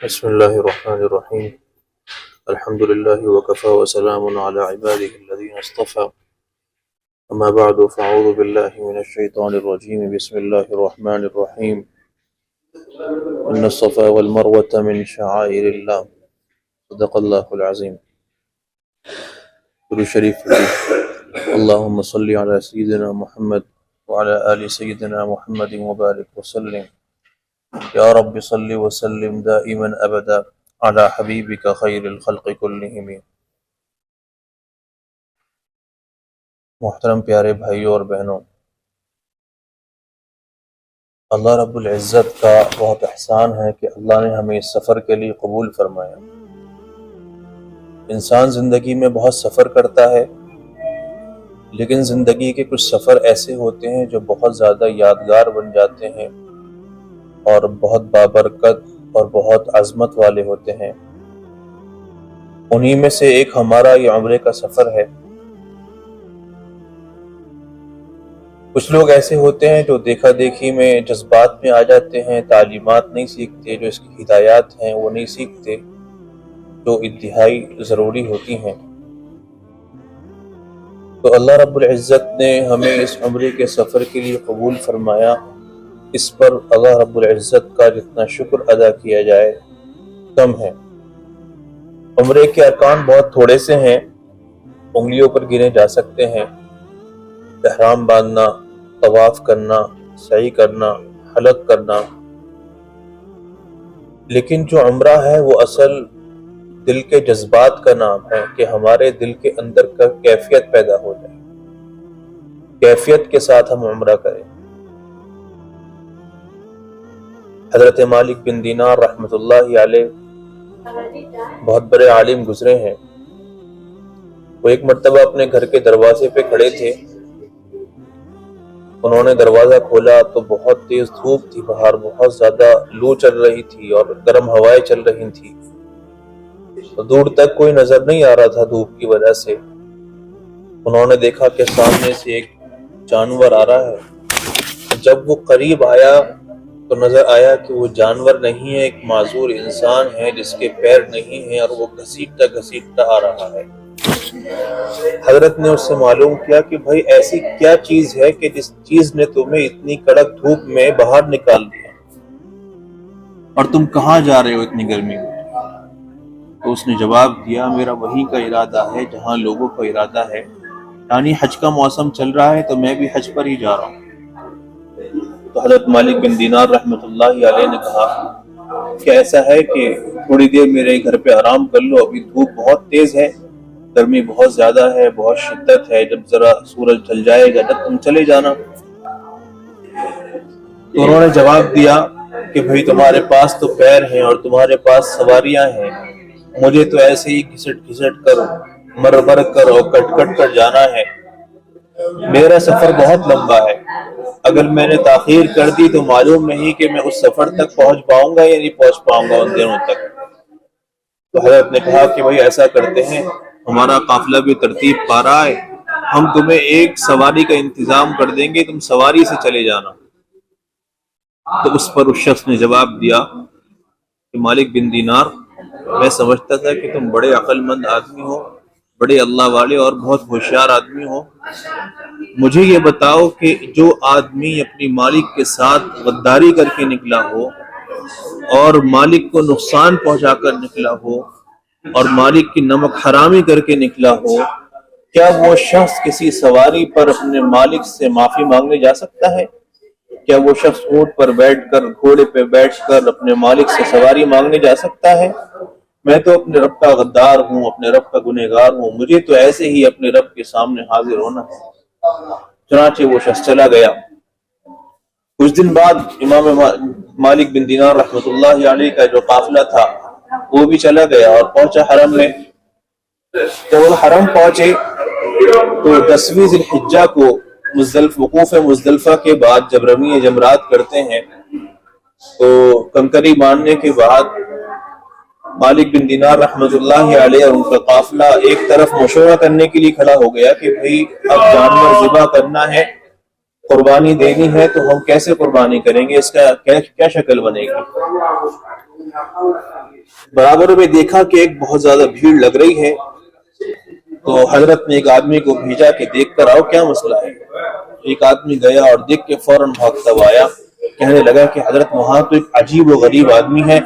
بسم الله الرحمن الرحيم. الحمد لله وكفى وسلام على عباده الذين اصطفى. أما بعد فأعوذ بالله من الشيطان الرجيم. بسم الله الرحمن الرحيم. إن الصفا والمروة من شعائر الله. صدق الله العظيم. درود شریف اللهم صل على سيدنا محمد وعلى آل سيدنا محمد وبارك وسلم. یا رب صلی وسلم دائما ابدا على حبیبک خیر الخلق کلہم. محترم پیارے بھائیوں اور بہنوں، اللہ رب العزت کا بہت احسان ہے کہ اللہ نے ہمیں اس سفر کے لیے قبول فرمایا۔ انسان زندگی میں بہت سفر کرتا ہے، لیکن زندگی کے کچھ سفر ایسے ہوتے ہیں جو بہت زیادہ یادگار بن جاتے ہیں اور بہت بابرکت اور بہت عظمت والے ہوتے ہیں۔ انہی میں سے ایک ہمارا یہ عمرے کا سفر ہے۔ کچھ لوگ ایسے ہوتے ہیں جو دیکھا دیکھی میں جذبات میں آ جاتے ہیں، تعلیمات نہیں سیکھتے، جو اس کی ہدایات ہیں وہ نہیں سیکھتے جو انتہائی ضروری ہوتی ہیں۔ تو اللہ رب العزت نے ہمیں اس عمرے کے سفر کے لیے قبول فرمایا۔ اس پر اللہ رب العزت کا جتنا شکر ادا کیا جائے کم ہے۔ عمرے کے ارکان بہت تھوڑے سے ہیں، انگلیوں پر گنے جا سکتے ہیں۔ احرام باندھنا، طواف کرنا، سعی کرنا، حلق کرنا، لیکن جو عمرہ ہے وہ اصل دل کے جذبات کا نام ہے کہ ہمارے دل کے اندر کا کیفیت پیدا ہو جائے، کیفیت کے ساتھ ہم عمرہ کریں۔ حضرت مالک بن دینار رحمۃ اللہ علیہ بہت بڑے عالم گزرے ہیں۔ وہ ایک مرتبہ اپنے گھر کے دروازے پہ کھڑے تھے، انہوں نے دروازہ کھولا تو بہت تیز دھوپ تھی، باہر بہت زیادہ لو چل رہی تھی اور گرم ہوائیں چل رہی تھی، دور تک کوئی نظر نہیں آ رہا تھا دھوپ کی وجہ سے۔ انہوں نے دیکھا کہ سامنے سے ایک جانور آ رہا ہے۔ جب وہ قریب آیا تو نظر آیا کہ وہ جانور نہیں ہے، ایک معذور انسان ہے جس کے پیر نہیں ہیں اور وہ گھسیٹتا گھسیٹتا آ رہا ہے۔ حضرت نے اس سے معلوم کیا کہ بھائی ایسی کیا چیز ہے کہ جس چیز نے تمہیں اتنی کڑک دھوپ میں باہر نکال دیا اور تم کہاں جا رہے ہو اتنی گرمی میں؟ تو اس نے جواب دیا، میرا وہیں کا ارادہ ہے جہاں لوگوں کا ارادہ ہے، یعنی حج کا موسم چل رہا ہے تو میں بھی حج پر ہی جا رہا ہوں۔ تو حضرت مالک بن دینار رحمۃ اللہ علیہ نے کہا کہ ایسا ہے کہ تھوڑی دیر میرے گھر پہ آرام کر لو، ابھی دھوپ بہت تیز ہے، گرمی بہت زیادہ ہے، بہت شدت ہے، جب ذرا سورج ڈھل جائے گا جب تم چلے جانا۔ تو انہوں نے جواب دیا کہ بھئی تمہارے پاس تو پیر ہیں اور تمہارے پاس سواریاں ہیں، مجھے تو ایسے ہی گھسٹ گھسٹ کر مر مر کر اور کٹ کٹ کر جانا ہے، میرا سفر بہت لمبا ہے، اگر میں نے تاخیر کر دی تو معلوم نہیں کہ میں اس سفر تک پہنچ پاؤں گا یا نہیں پہنچ پاؤں گا ان دنوں تک۔ تو حضرت نے کہا کہ بھئی ایسا کرتے ہیں، ہمارا قافلہ بھی ترتیب پا رہا ہے، ہم تمہیں ایک سواری کا انتظام کر دیں گے، تم سواری سے چلے جانا۔ تو اس پر اس شخص نے جواب دیا کہ مالک بن دینار، میں سمجھتا تھا کہ تم بڑے عقل مند آدمی ہو، بڑے اللہ والے اور بہت ہوشیار آدمی ہو، مجھے یہ بتاؤ کہ جو آدمی اپنی مالک کے ساتھ غداری کر کے نکلا ہو اور مالک کو نقصان پہنچا کر نکلا ہو اور مالک کی نمک حرامی کر کے نکلا ہو، کیا وہ شخص کسی سواری پر اپنے مالک سے معافی مانگنے جا سکتا ہے؟ کیا وہ شخص اونٹ پر بیٹھ کر، گھوڑے پہ بیٹھ کر اپنے مالک سے سواری مانگنے جا سکتا ہے؟ میں تو اپنے رب کا غدار ہوں، اپنے رب کا گنہگار ہوں، مجھے تو ایسے ہی اپنے رب کے سامنے حاضر ہونا ہے۔ چنانچہ وہ شخص چلا گیا۔ کچھ دن بعد امام مالک بن دینار رحمۃ اللہ علیہ کا جو قافلہ تھا وہ بھی چلا گیا اور پہنچا حرم میں۔ جب وہ حرم پہنچے تو 10ویں ذی الحجہ کو وقوف مزدلفہ کے بعد جب رمی جمرات کرتے ہیں تو کنکری مارنے کے بعد مالک بن دینار رحمۃ اللہ علیہ اور ان کا قافلہ ایک طرف مشورہ کرنے کے لیے کھڑا ہو گیا کہ بھئی اب جانور ذبح کرنا ہے، قربانی دینی ہے، تو ہم کیسے قربانی کریں گے، اس کا کیا شکل بنے گی؟ برابر میں دیکھا کہ ایک بہت زیادہ بھیڑ لگ رہی ہے، تو حضرت نے ایک آدمی کو بھیجا کہ دیکھ کر آؤ کیا مسئلہ ہے۔ ایک آدمی گیا اور دیکھ کے فوراً بھاگتا ہوا آیا، کہنے لگا کہ حضرت وہاں تو ایک عجیب و غریب آدمی ہے،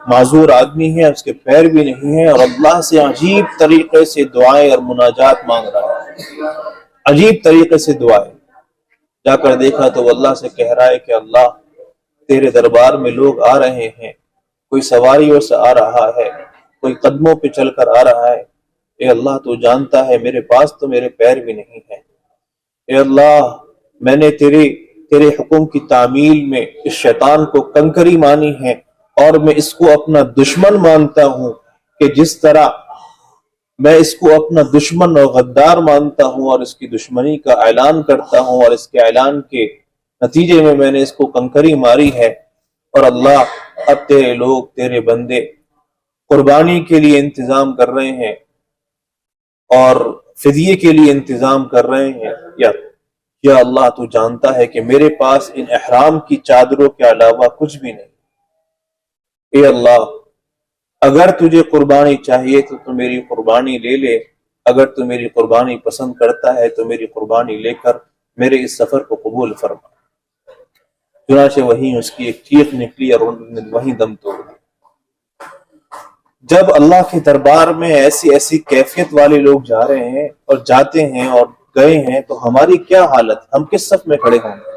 معذور آدمی ہے، اس کے پیر بھی نہیں ہے اور اللہ سے عجیب طریقے سے دعائیں اور مناجات مانگ رہا ہے، عجیب طریقے سے دعائیں۔ جا کر دیکھا تو وہ اللہ سے کہہ رہا ہے کہ اللہ تیرے دربار میں لوگ آ رہے ہیں، کوئی سواریوں سے آ رہا ہے، کوئی قدموں پہ چل کر آ رہا ہے، اے اللہ تو جانتا ہے میرے پاس تو میرے پیر بھی نہیں ہے، اے اللہ میں نے تیرے حکم کی تعمیل میں اس شیطان کو کنکری مانی ہے اور میں اس کو اپنا دشمن مانتا ہوں، کہ جس طرح میں اس کو اپنا دشمن اور غدار مانتا ہوں اور اس کی دشمنی کا اعلان کرتا ہوں، اور اس کے اعلان کے نتیجے میں نے اس کو کنکری ماری ہے، اور اللہ اب تیرے لوگ تیرے بندے قربانی کے لیے انتظام کر رہے ہیں اور فدیے کے لیے انتظام کر رہے ہیں، یا اللہ تو جانتا ہے کہ میرے پاس ان احرام کی چادروں کے علاوہ کچھ بھی نہیں، اے اللہ اگر تجھے قربانی چاہیے تو میری قربانی لے لے، اگر تو میری قربانی پسند کرتا ہے تو میری قربانی لے کر میرے اس سفر کو قبول فرما۔ چنانچہ وہیں اس کی ایک چیخ نکلی اور وہیں دم توڑ دیا۔ جب اللہ کے دربار میں ایسی کیفیت والے لوگ جا رہے ہیں اور جاتے ہیں اور گئے ہیں تو ہماری کیا حالت، ہم کس صف میں کھڑے ہوں گے؟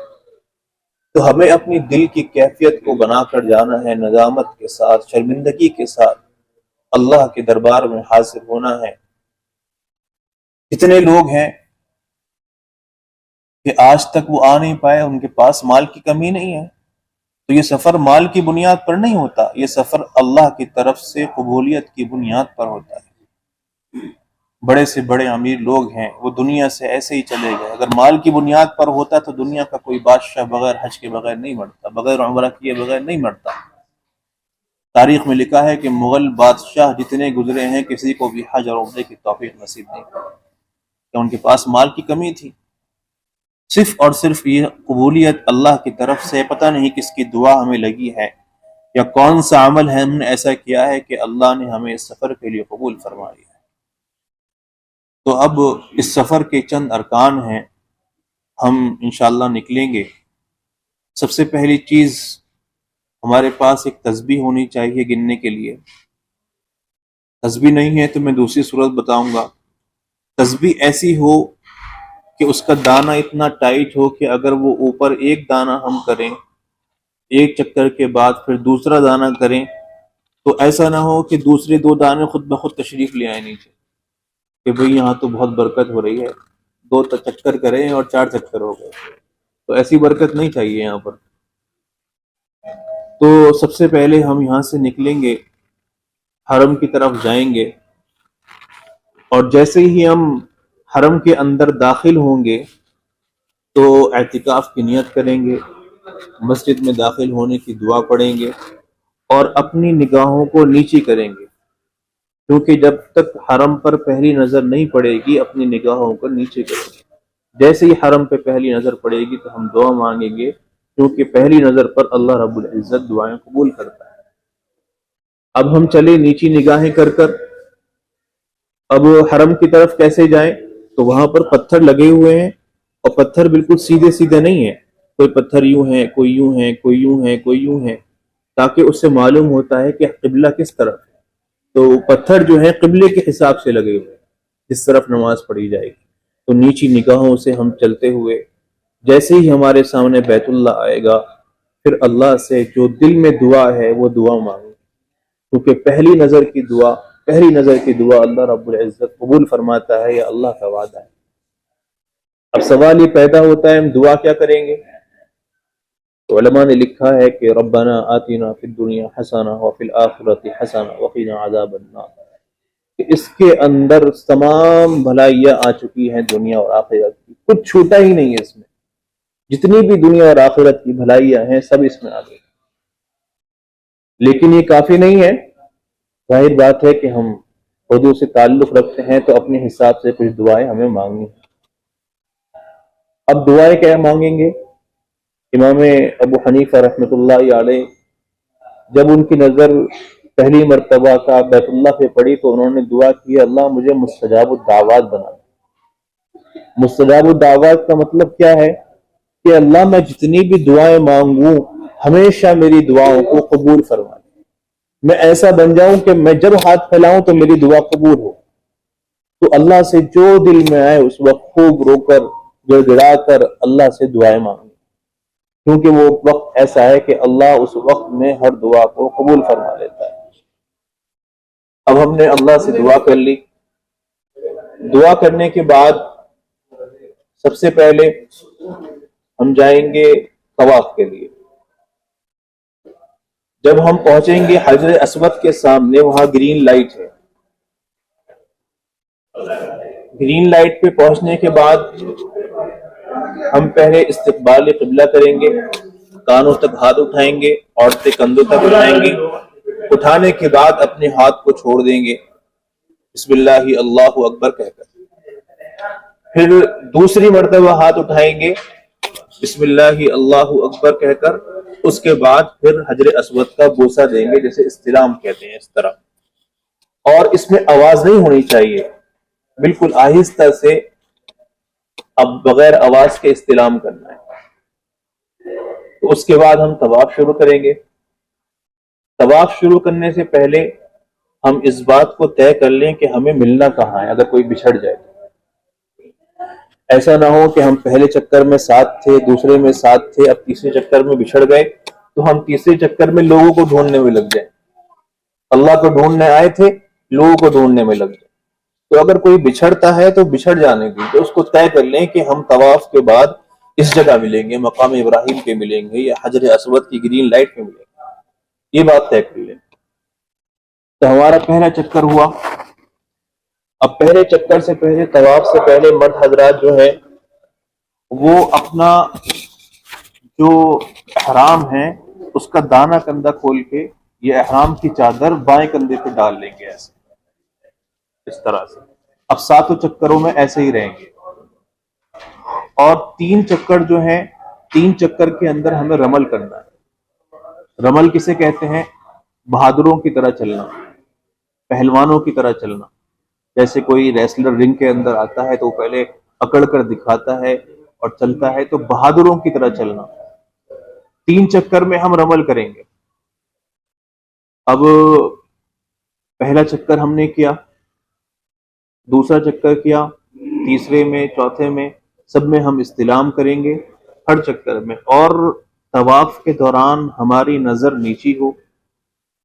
تو ہمیں اپنی دل کی کیفیت کو بنا کر جانا ہے، ندامت کے ساتھ، شرمندگی کے ساتھ اللہ کے دربار میں حاضر ہونا ہے۔ کتنے لوگ ہیں کہ آج تک وہ آ نہیں پائے، ان کے پاس مال کی کمی نہیں ہے، تو یہ سفر مال کی بنیاد پر نہیں ہوتا، یہ سفر اللہ کی طرف سے قبولیت کی بنیاد پر ہوتا ہے۔ بڑے سے بڑے امیر لوگ ہیں، وہ دنیا سے ایسے ہی چلے گئے، اگر مال کی بنیاد پر ہوتا تو دنیا کا کوئی بادشاہ بغیر حج کے بغیر نہیں مرتا، بغیر عمرہ کیے بغیر نہیں مرتا۔ تاریخ میں لکھا ہے کہ مغل بادشاہ جتنے گزرے ہیں کسی کو بھی حج اور عمرے کی توفیق نصیب نہیں ہوئی، کہ ان کے پاس مال کی کمی تھی۔ صرف اور صرف یہ قبولیت اللہ کی طرف سے، پتہ نہیں کس کی دعا ہمیں لگی ہے یا کون سا عمل ہے ہم نے ایسا کیا ہے کہ اللہ نے ہمیں اس سفر کے لیے قبول فرما لیا ہے۔ تو اب اس سفر کے چند ارکان ہیں، ہم انشاءاللہ نکلیں گے۔ سب سے پہلی چیز ہمارے پاس ایک تسبیح ہونی چاہیے گننے کے لیے۔ تسبیح نہیں ہے تو میں دوسری صورت بتاؤں گا۔ تسبیح ایسی ہو کہ اس کا دانہ اتنا ٹائٹ ہو کہ اگر وہ اوپر ایک دانہ ہم کریں، ایک چکر کے بعد پھر دوسرا دانہ کریں، تو ایسا نہ ہو کہ دوسرے دو دانے خود بخود تشریف لے آئیں نیچے، کہ بھئی یہاں تو بہت برکت ہو رہی ہے، دو چکر کریں اور 4 چکر ہو گئے، تو ایسی برکت نہیں چاہیے یہاں پر۔ تو سب سے پہلے ہم یہاں سے نکلیں گے، حرم کی طرف جائیں گے، اور جیسے ہی ہم حرم کے اندر داخل ہوں گے تو اعتکاف کی نیت کریں گے، مسجد میں داخل ہونے کی دعا پڑھیں گے اور اپنی نگاہوں کو نیچی کریں گے، کیونکہ جب تک حرم پر پہلی نظر نہیں پڑے گی اپنی نگاہوں کو نیچے کریں گے۔ جیسے ہی حرم پہ پہلی نظر پڑے گی تو ہم دعا مانگیں گے، کیونکہ پہلی نظر پر اللہ رب العزت دعائیں قبول کرتا ہے۔ اب ہم چلے نیچی نگاہیں کر کر، اب حرم کی طرف کیسے جائیں؟ تو وہاں پر پتھر لگے ہوئے ہیں، اور پتھر بالکل سیدھے سیدھے نہیں ہیں، کوئی پتھر یوں ہیں، کوئی یوں ہیں، کوئی یوں ہیں، کوئی یوں ہیں، تاکہ اس سے معلوم ہوتا ہے کہ قبلہ کس طرف ہے۔ تو پتھر جو ہیں قبلے کے حساب سے لگے ہوئے، جس طرف نماز پڑھی جائے گی۔ تو نیچی نگاہوں سے ہم چلتے ہوئے جیسے ہی ہمارے سامنے بیت اللہ آئے گا، پھر اللہ سے جو دل میں دعا ہے وہ دعا مانگیں، کیونکہ پہلی نظر کی دعا اللہ رب العزت قبول فرماتا ہے، یہ اللہ کا وعدہ ہے۔ اب سوال یہ پیدا ہوتا ہے ہم دعا کیا کریں گے؟ تو علماء نے لکھا ہے کہ ربنا آتنا فی الدنیا حسنہ وفی الآخرۃ حسنہ وقنا عذاب النار، کہ اس کے اندر تمام بھلائیاں آ چکی ہیں دنیا اور آخرت کی، کچھ چھوٹا ہی نہیں ہے اس میں، جتنی بھی دنیا اور آخرت کی بھلائیاں ہیں سب اس میں آ گئی۔ لیکن یہ کافی نہیں ہے، ظاہر بات ہے کہ ہم اردو سے تعلق رکھتے ہیں تو اپنے حساب سے کچھ دعائیں ہمیں مانگنی ہیں۔ اب دعائیں کیا مانگیں گے؟ امام ابو حنیفہ رحمۃ اللہ علیہ جب ان کی نظر پہلی مرتبہ کا بیت اللہ پہ پڑی تو انہوں نے دعا کی اللہ مجھے مستجاب الدعوات بنا دے۔ مستجاب الدعوات کا مطلب کیا ہے کہ اللہ میں جتنی بھی دعائیں مانگوں ہمیشہ میری دعاؤں کو قبول فرما دے، میں ایسا بن جاؤں کہ میں جب ہاتھ پھیلاؤں تو میری دعا قبول ہو۔ تو اللہ سے جو دل میں آئے اس وقت خوب رو کر گڑ گڑا کر اللہ سے دعائیں مانگیں، کیونکہ وہ وقت ایسا ہے کہ اللہ اس وقت میں ہر دعا کو قبول فرما لیتا ہے۔ اب ہم نے اللہ سے دعا کر لی، دعا کرنے کے بعد سب سے پہلے ہم جائیں گے طواف کے لیے۔ جب ہم پہنچیں گے حجر اسود کے سامنے، وہاں گرین لائٹ ہے، گرین لائٹ پہ پہنچنے کے بعد ہم پہلے استقبال قبلہ کریں گے، کانوں تک ہاتھ اٹھائیں گے، عورتیں کندھوں تک اٹھائیں گے، اٹھانے کے بعد اپنے ہاتھ کو چھوڑ دیں گے بسم اللہ اللہ اکبر کہہ کر، پھر دوسری مرتبہ ہاتھ اٹھائیں گے بسم اللہ اللہ اکبر کہہ کر، اس کے بعد پھر حجر اسود کا بوسہ دیں گے جیسے استلام کہتے ہیں اس طرح، اور اس میں آواز نہیں ہونی چاہیے، بالکل آہستہ سے اب بغیر آواز کے استلام کرنا ہے۔ تو اس کے بعد ہم طواف شروع کریں گے۔ طواف شروع کرنے سے پہلے ہم اس بات کو طے کر لیں کہ ہمیں ملنا کہاں ہے، اگر کوئی بچھڑ جائے۔ ایسا نہ ہو کہ ہم پہلے چکر میں ساتھ تھے، دوسرے میں ساتھ تھے، اب تیسرے چکر میں بچھڑ گئے تو ہم تیسرے چکر میں لوگوں کو ڈھونڈنے میں لگ جائیں، اللہ کو ڈھونڈنے آئے تھے لوگوں کو ڈھونڈنے میں لگ جائیں۔ تو اگر کوئی بچھڑتا ہے تو بچھڑ جانے دی، تو اس کو طے کر لیں کہ ہم طواف کے بعد اس جگہ ملیں گے، مقام ابراہیم پہ ملیں گے یا حجر اسود کی گرین لائٹ پہ ملیں گے، یہ بات طے کر لیں۔ تو ہمارا پہلا چکر ہوا۔ اب پہلے چکر سے پہلے، طواف سے پہلے مرد حضرات جو ہے وہ اپنا جو احرام ہے اس کا دانہ کندھا کھول کے یہ احرام کی چادر بائیں کندھے پہ ڈال لیں گے، ایسے اس طرح سے۔ اب 7 چکروں میں ایسے ہی رہیں گے، اور 3 چکر جو ہیں، 3 چکر کے اندر ہمیں رمل کرنا ہے۔ رمل کسے کہتے ہیں؟ بہادروں کی طرح چلنا، پہلوانوں کی طرح چلنا۔ جیسے کوئی ریسلر رنگ کے اندر آتا ہے تو وہ پہلے اکڑ کر دکھاتا ہے اور چلتا ہے، تو بہادروں کی طرح چلنا۔ 3 چکر میں ہم رمل کریں گے۔ اب پہلا چکر ہم نے کیا، دوسرا چکر کیا، تیسرے میں، چوتھے میں، سب میں ہم استلام کریں گے ہر چکر میں، اور طواف کے دوران ہماری نظر نیچی ہو،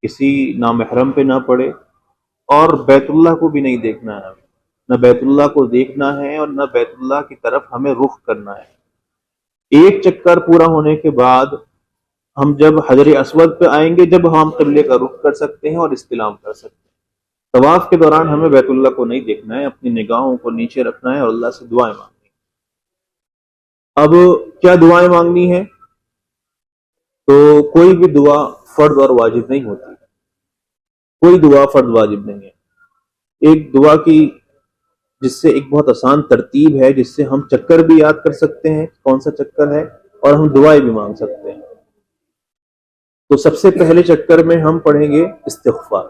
کسی نامحرم پہ نہ پڑے، اور بیت اللہ کو بھی نہیں دیکھنا ہے، نہ بیت اللہ کو دیکھنا ہے اور نہ بیت اللہ کی طرف ہمیں رخ کرنا ہے۔ ایک چکر پورا ہونے کے بعد ہم جب حجر اسود پہ آئیں گے، جب ہم قبلے کا رخ کر سکتے ہیں اور استلام کر سکتے ہیں۔ طواف کے دوران ہمیں بیت اللہ کو نہیں دیکھنا ہے، اپنی نگاہوں کو نیچے رکھنا ہے اور اللہ سے دعائیں مانگنی ہے۔ اب کیا دعائیں مانگنی ہے؟ تو کوئی بھی دعا فرض اور واجب نہیں ہوتی، کوئی دعا فرض واجب نہیں ہے۔ ایک دعا کی جس سے ایک بہت آسان ترتیب ہے، جس سے ہم چکر بھی یاد کر سکتے ہیں کون سا چکر ہے، اور ہم دعائیں بھی مانگ سکتے ہیں۔ تو سب سے پہلے چکر میں ہم پڑھیں گے استغفار،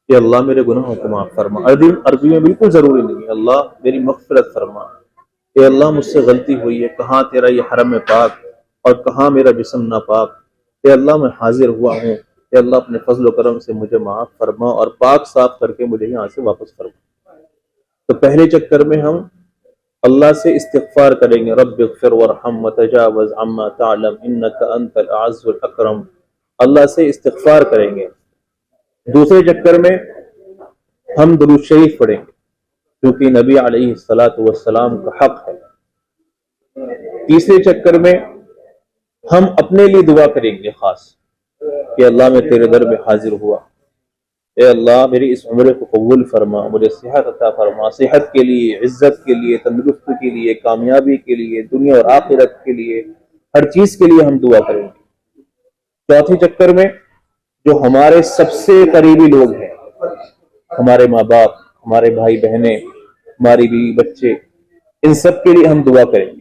کہ اللہ میرے گناہوں کو معاف فرما۔ عربی میں بالکل ضروری نہیں ہے، اللہ میری مغفرت فرما، کہ اللہ مجھ سے غلطی ہوئی ہے، کہاں تیرا یہ حرم پاک اور کہاں میرا جسم ناپاک، کہ اللہ میں حاضر ہوا ہوں، کہ اللہ اپنے فضل و کرم سے مجھے معاف فرما اور پاک صاف کر کے مجھے یہاں سے واپس فرما۔ تو پہلے چکر میں ہم اللہ سے استغفار کریں گے، رب اغفر ورحم وتجاوز عما تعلم انک انت الاعز الاکرم، اللہ سے استغفار کریں گے۔ دوسرے چکر میں ہم درود شریف پڑھیں گے، کیونکہ نبی علیہ الصلاۃ والسلام کا حق ہے۔ تیسرے چکر میں ہم اپنے لیے دعا کریں گے خاص، کہ اللہ میں تیرے در میں حاضر ہوا، اے اللہ میری اس عمر کو قبول فرما، مجھے صحت عطا فرما، صحت کے لیے، عزت کے لیے، تندرستی کے لیے، کامیابی کے لیے، دنیا اور آخرت کے لیے، ہر چیز کے لیے ہم دعا کریں گے۔ چوتھے چکر میں جو ہمارے سب سے قریبی لوگ ہیں، ہمارے ماں باپ، ہمارے بھائی بہنیں، ہماری بیوی بچے، ان سب کے لیے ہم دعا کریں گے۔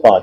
5।